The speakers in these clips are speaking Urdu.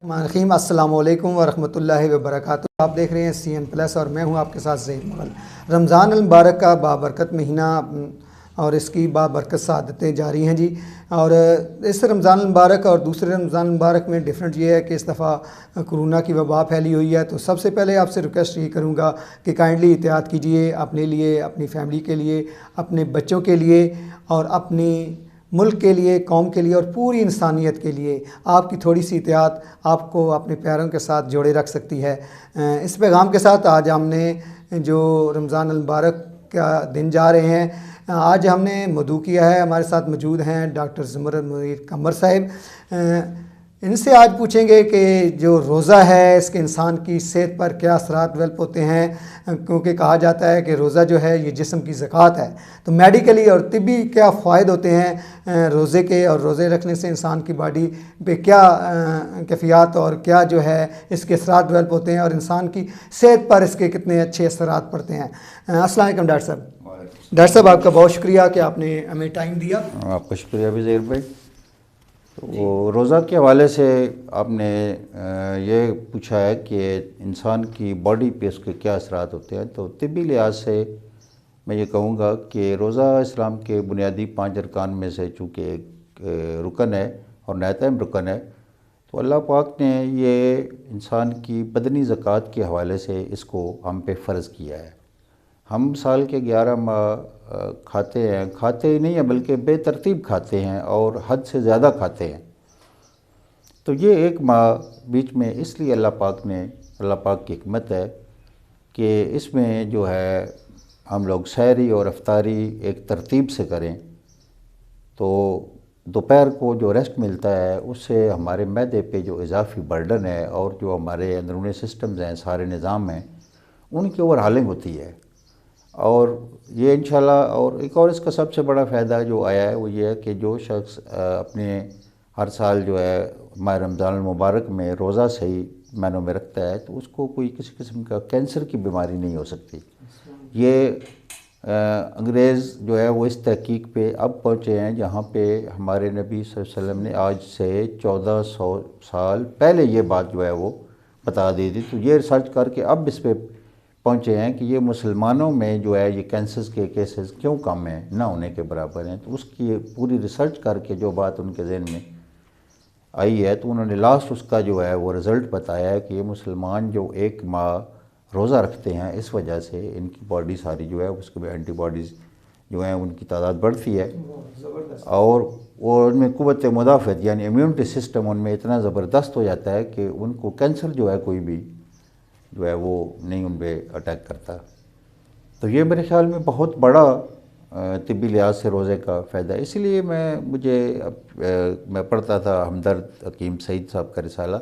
رحیم السلام علیکم ورحمۃ اللہ وبرکاتہ. آپ دیکھ رہے ہیں CN+ اور میں ہوں آپ کے ساتھ زید مغل. رمضان المبارک کا بابرکت مہینہ اور اس کی بابرکت سعادتیں جاری ہیں جی. اور اس رمضان المبارک اور دوسرے رمضان المبارک میں ڈیفرنٹ یہ ہے کہ اس دفعہ کرونا کی وبا پھیلی ہوئی ہے. تو سب سے پہلے آپ سے ریکویسٹ یہ کروں گا کہ کائنڈلی احتیاط کیجئے اپنے لیے, اپنی فیملی کے لیے, اپنے بچوں کے لیے اور اپنی ملک کے لیے, قوم کے لیے اور پوری انسانیت کے لیے. آپ کی تھوڑی سی احتیاط آپ کو اپنے پیاروں کے ساتھ جوڑے رکھ سکتی ہے. اس پیغام کے ساتھ آج ہم نے جو رمضان المبارک کا دن جا رہے ہیں, آج ہم نے مدعو کیا ہے. ہمارے ساتھ موجود ہیں ڈاکٹر زمرد منیر قمر صاحب. ان سے آج پوچھیں گے کہ جو روزہ ہے اس کے انسان کی صحت پر کیا اثرات ڈیولپ ہوتے ہیں, کیونکہ کہا جاتا ہے کہ روزہ جو ہے یہ جسم کی زکوٰۃ ہے. تو میڈیکلی اور طبی کیا فوائد ہوتے ہیں روزے کے, اور روزے رکھنے سے انسان کی باڈی پہ کیا کیفیات اور کیا جو ہے اس کے اثرات ڈیولپ ہوتے ہیں, اور انسان کی صحت پر اس کے کتنے اچھے اثرات پڑتے ہیں. السلام علیکم ڈاکٹر صاحب. ڈاکٹر صاحب آپ کا بہت شکریہ کہ آپ نے ہمیں ٹائم دیا. آپ کا شکریہ بھی زہیر بھائی. تو روزہ کے حوالے سے آپ نے یہ پوچھا ہے کہ انسان کی باڈی پہ اس کے کیا اثرات ہوتے ہیں. تو طبی لحاظ سے میں یہ کہوں گا کہ روزہ اسلام کے بنیادی 5 ارکان میں سے چونکہ ایک رکن ہے اور نہایت اہم رکن ہے, تو اللہ پاک نے یہ انسان کی بدنی زکوٰۃ کے حوالے سے اس کو ہم پہ فرض کیا ہے. ہم سال کے 11 ماہ کھاتے ہیں, کھاتے ہی نہیں ہیں بلکہ بے ترتیب کھاتے ہیں اور حد سے زیادہ کھاتے ہیں. تو یہ ایک ماہ بیچ میں اس لیے اللہ پاک کی حکمت ہے کہ اس میں جو ہے ہم لوگ سحری اور افطاری ایک ترتیب سے کریں, تو دوپہر کو جو ریسٹ ملتا ہے اس سے ہمارے معدے پہ جو اضافی برڈن ہے اور جو ہمارے اندرونی سسٹمز ہیں, سارے نظام ہیں, ان کی اوور ہالنگ ہوتی ہے. اور یہ انشاءاللہ اور ایک اور اس کا سب سے بڑا فائدہ جو آیا ہے وہ یہ ہے کہ جو شخص اپنے ہر سال جو ہے ماہ رمضان المبارک میں روزہ صحیح معنوں میں رکھتا ہے, تو اس کو کوئی کسی قسم کا کینسر کی بیماری نہیں ہو سکتی. یہ انگریز جو ہے وہ اس تحقیق پہ اب پہنچے ہیں جہاں پہ ہمارے نبی صلی اللہ علیہ وسلم نے آج سے 1400 سال پہلے یہ بات جو ہے وہ بتا دی تھی. تو یہ ریسرچ کر کے اب اس پہ پہنچے ہیں کہ یہ مسلمانوں میں جو ہے یہ کینسرز کے کیسز کیوں کم ہیں, نہ ہونے کے برابر ہیں. تو اس کی پوری ریسرچ کر کے جو بات ان کے ذہن میں آئی ہے, تو انہوں نے لاسٹ اس کا جو ہے وہ رزلٹ بتایا ہے کہ یہ مسلمان جو 1 ماہ روزہ رکھتے ہیں اس وجہ سے ان کی باڈی ساری جو ہے اس کے اینٹی باڈیز جو ہیں ان کی تعداد بڑھتی ہے, اور وہ ان میں قوت مدافعت یعنی امیونٹی سسٹم ان میں اتنا زبردست ہو جاتا ہے کہ ان کو کینسر جو ہے کوئی بھی جو ہے وہ نہیں ان پہ اٹیک کرتا. تو یہ میرے خیال میں بہت بڑا طبی لحاظ سے روزے کا فائدہ ہے. اسی لیے میں پڑھتا تھا ہمدرد حکیم سعید صاحب کا رسالہ,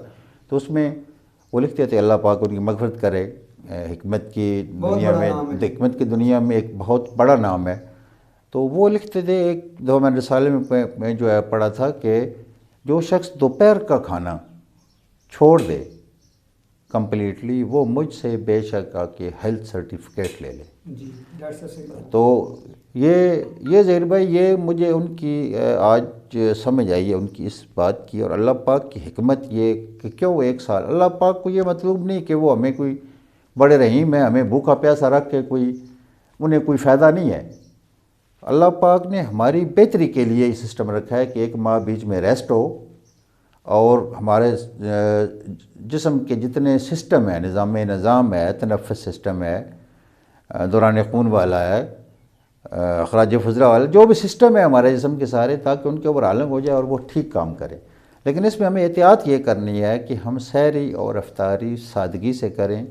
تو اس میں وہ لکھتے تھے اللہ پاک ان کی مغفرت کرے, حکمت کی دنیا میں ایک بہت بڑا نام ہے. تو وہ لکھتے تھے, ایک دو میں رسالے میں جو ہے پڑھا تھا کہ جو شخص دوپہر کا کھانا چھوڑ دے کمپلیٹلی وہ مجھ سے بے شک آ کے ہیلتھ سرٹیفکیٹ لے لے. تو یہ زہیر بھائی یہ مجھے ان کی آج سمجھ آئی ہے ان کی اس بات کی, اور اللہ پاک کی حکمت یہ کہ کیوں 1 سال اللہ پاک کو یہ مطلوب نہیں کہ وہ ہمیں کوئی بڑے رحیم ہے, ہمیں بھوکا پیاسا رکھ کے انہیں کوئی فائدہ نہیں ہے. اللہ پاک نے ہماری بہتری کے لیے یہ سسٹم رکھا ہے کہ 1 ماہ بیچ میں ریسٹ ہو, اور ہمارے جسم کے جتنے سسٹم ہیں, نظام ہے, تنفس سسٹم ہے, دوران خون والا ہے, اخراج فضلہ والا, جو بھی سسٹم ہے ہمارے جسم کے سارے, تاکہ ان کے اوپر عالم ہو جائے اور وہ ٹھیک کام کرے. لیکن اس میں ہمیں احتیاط یہ کرنی ہے کہ ہم سحری اور افطاری سادگی سے کریں.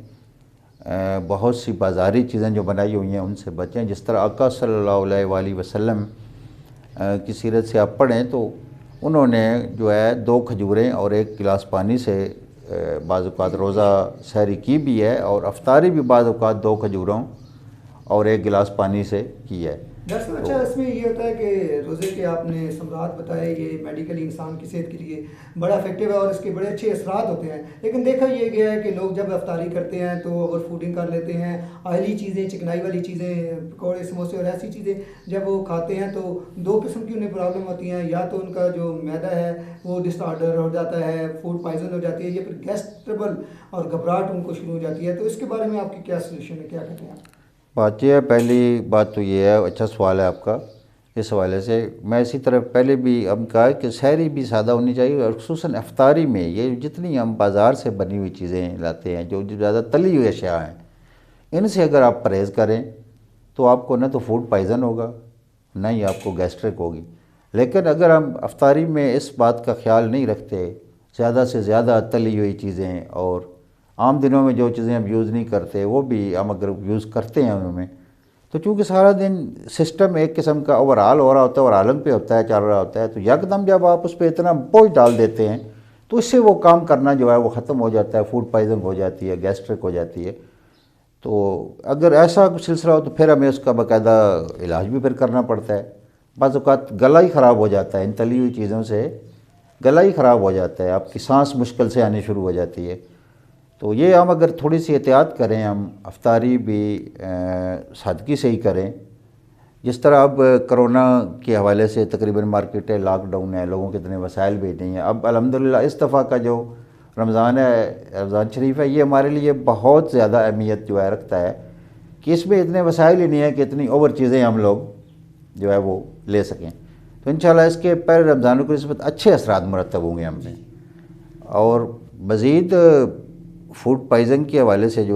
بہت سی بازاری چیزیں جو بنائی ہوئی ہیں ان سے بچیں. جس طرح آقا صلی اللہ علیہ وآلہ وسلم کی سیرت سے آپ پڑھیں تو انہوں نے جو ہے 2 کھجوریں اور 1 گلاس پانی سے بعض اوقات روزہ سحری کی بھی ہے, اور افطاری بھی بعض اوقات 2 کھجوروں اور 1 گلاس پانی سے کی ہے. ڈاکٹر صاحب اچھا اس میں یہ ہوتا ہے کہ روزے کے آپ نے ثمرات بتائے یہ میڈیکلی انسان کی صحت کے لیے بڑا افیکٹو ہے اور اس کے بڑے اچھے اثرات ہوتے ہیں، لیکن دیکھا یہ گیا ہے کہ لوگ جب افطاری کرتے ہیں تو اوور فوڈنگ کر لیتے ہیں، آئلی چیزیں، چکنائی والی چیزیں، پکوڑے سموسے اور ایسی چیزیں جب وہ کھاتے ہیں تو دو قسم کی انہیں پرابلم ہوتی ہیں، یا تو ان کا جو معدہ ہے وہ ڈس آرڈر ہو جاتا ہے، فوڈ پائزن ہو جاتی ہے، یا پھر گیس ٹربل اور گھبراہٹ ان کو شروع ہو جاتی ہے، تو اس کے بارے میں آپ کی کیا سولوشن ہے، کیا کہتے ہیں آپ؟ بات یہ ہے، پہلی بات تو یہ ہے، اچھا سوال ہے آپ کا اس حوالے سے۔ میں اسی طرح پہلے بھی ہم کہا کہ سحری بھی سادہ ہونی چاہیے، اور خصوصاً افطاری میں یہ جتنی ہم بازار سے بنی ہوئی چیزیں لاتے ہیں جو زیادہ تلی ہوئی اشیاء ہیں، ان سے اگر آپ پرہیز کریں تو آپ کو نہ تو فوڈ پائزن ہوگا نہ ہی آپ کو گیسٹرک ہوگی۔ لیکن اگر ہم افطاری میں اس بات کا خیال نہیں رکھتے، زیادہ سے زیادہ تلی ہوئی چیزیں اور عام دنوں میں جو چیزیں ہم یوز نہیں کرتے وہ بھی ہم اگر یوز کرتے ہیں ان میں، تو چونکہ سارا دن سسٹم ایک قسم کا اوور آل ہو رہا ہوتا ہے اور عالم پہ ہوتا ہے، چل رہا ہوتا ہے، تو یکدم جب آپ اس پہ اتنا بوجھ ڈال دیتے ہیں تو اس سے وہ کام کرنا جو ہے وہ ختم ہو جاتا ہے، فوڈ پائزن ہو جاتی ہے، گیسٹرک ہو جاتی ہے۔ تو اگر ایسا کچھ سلسلہ ہو تو پھر ہمیں اس کا باقاعدہ علاج بھی پھر کرنا پڑتا ہے۔ بعض اوقات گلا ہی خراب ہو جاتا ہے، ان تلی ہوئی چیزوں سے گلا ہی خراب ہو جاتا ہے، آپ کی سانس مشکل سے آنی شروع ہو جاتی ہے۔ تو یہ ہم اگر تھوڑی سی احتیاط کریں، ہم افطاری بھی سادگی سے ہی کریں، جس طرح اب کرونا کے حوالے سے تقریباً مارکیٹیں لاک ڈاؤن ہیں، لوگوں کے اتنے وسائل بھی نہیں ہیں۔ اب الحمدللہ اس دفعہ کا جو رمضان ہے، رمضان شریف ہے، یہ ہمارے لیے بہت زیادہ اہمیت جو ہے رکھتا ہے کہ اس میں اتنے وسائل ہی نہیں ہیں کہ اتنی اوور چیزیں ہم لوگ جو ہے وہ لے سکیں۔ تو انشاءاللہ اس کے پہلے رمضان کی نسبت اچھے اثرات مرتب ہوں گے ہم سے، اور مزید فوڈ پائزن کے حوالے سے جو